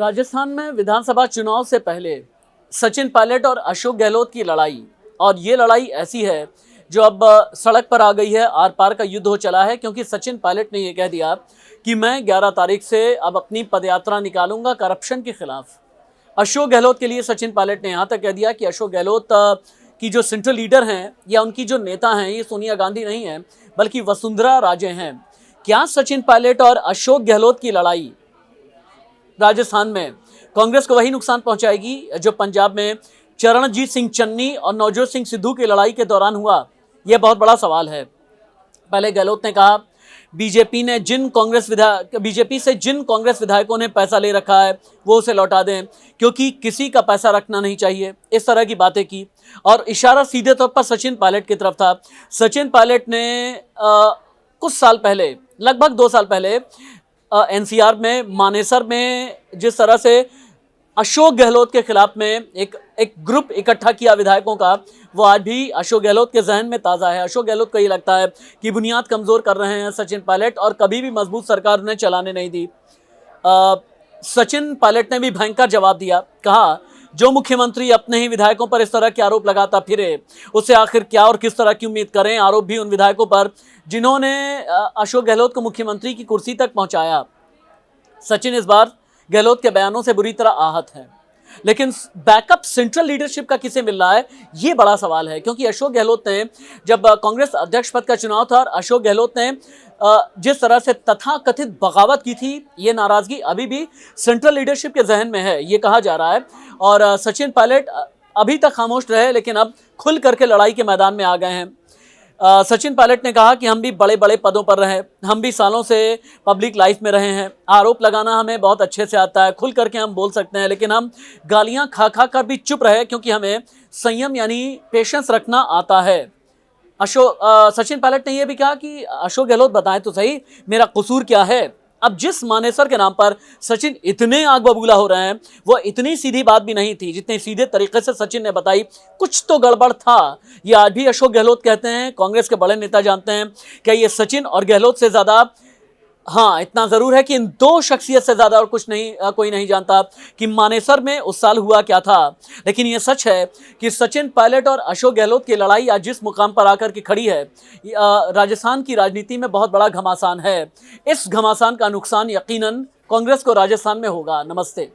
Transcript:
राजस्थान में विधानसभा चुनाव से पहले सचिन पायलट और अशोक गहलोत की लड़ाई, और ये लड़ाई ऐसी है जो अब सड़क पर आ गई है। आर पार का युद्ध हो चला है, क्योंकि सचिन पायलट ने ये कह दिया कि मैं 11 तारीख से अब अपनी पदयात्रा निकालूंगा करप्शन के खिलाफ। अशोक गहलोत के लिए सचिन पायलट ने यहाँ तक कह दिया कि अशोक गहलोत की जो सेंट्रल लीडर हैं या उनकी जो नेता हैं, ये सोनिया गांधी नहीं है बल्कि वसुंधरा राजे हैं। क्या सचिन पायलट और अशोक गहलोत की लड़ाई राजस्थान में कांग्रेस को वही नुकसान पहुंचाएगी जो पंजाब में चरणजीत सिंह चन्नी और नवजोत सिंह सिद्धू की लड़ाई के दौरान हुआ? यह बहुत बड़ा सवाल है। पहले गहलोत ने कहा बीजेपी से जिन कांग्रेस विधायकों ने पैसा ले रखा है वो उसे लौटा दें, क्योंकि किसी का पैसा रखना नहीं चाहिए। इस तरह की बातें की और इशारा सीधे तौर पर सचिन पायलट की तरफ था। सचिन पायलट ने कुछ साल पहले, लगभग 2 साल पहले, एनसीआर में मानेसर में जिस तरह से अशोक गहलोत के खिलाफ में एक ग्रुप इकट्ठा किया विधायकों का, वो आज भी अशोक गहलोत के जहन में ताज़ा है। अशोक गहलोत को ये लगता है कि बुनियाद कमज़ोर कर रहे हैं सचिन पायलट, और कभी भी मजबूत सरकार उन्हें चलाने नहीं दी। सचिन पायलट ने भी भयंकर जवाब दिया, कहा जो मुख्यमंत्री अपने ही विधायकों पर इस तरह के आरोप लगाता फिरे, उससे आखिर क्या और किस तरह की उम्मीद करें। आरोप भी उन विधायकों पर जिन्होंने अशोक गहलोत को मुख्यमंत्री की कुर्सी तक पहुंचाया। सचिन इस बार गहलोत के बयानों से बुरी तरह आहत है, लेकिन बैकअप सेंट्रल लीडरशिप का किसे मिल रहा है, ये बड़ा सवाल है। क्योंकि अशोक गहलोत ने, जब कांग्रेस अध्यक्ष पद का चुनाव था और अशोक गहलोत ने जिस तरह से तथाकथित बगावत की थी, ये नाराजगी अभी भी सेंट्रल लीडरशिप के जहन में है, ये कहा जा रहा है। और सचिन पायलट अभी तक खामोश रहे, लेकिन अब खुल करके लड़ाई के मैदान में आ गए हैं। सचिन पायलट ने कहा कि हम भी बड़े बड़े पदों पर रहे, हम भी सालों से पब्लिक लाइफ में रहे हैं, आरोप लगाना हमें बहुत अच्छे से आता है, खुल करके हम बोल सकते हैं, लेकिन हम गालियां खा खा कर भी चुप रहे, क्योंकि हमें संयम यानी पेशेंस रखना आता है। सचिन पायलट ने यह भी कहा कि अशोक गहलोत बताएं तो सही मेरा कसूर क्या है। अब जिस मानेसर के नाम पर सचिन इतने आग बबूला हो रहे हैं, वो इतनी सीधी बात भी नहीं थी जितने सीधे तरीके से सचिन ने बताई। कुछ तो गड़बड़ था, ये आज भी अशोक गहलोत कहते हैं, कांग्रेस के बड़े नेता जानते हैं। क्या ये सचिन और गहलोत से ज़्यादा, हाँ इतना ज़रूर है कि इन दो शख्सियत से ज़्यादा और कुछ नहीं, कोई नहीं जानता कि मानेसर में उस साल हुआ क्या था। लेकिन ये सच है कि सचिन पायलट और अशोक गहलोत की लड़ाई आज जिस मुकाम पर आकर के खड़ी है, राजस्थान की राजनीति में बहुत बड़ा घमासान है। इस घमासान का नुकसान यकीनन कांग्रेस को राजस्थान में होगा। नमस्ते।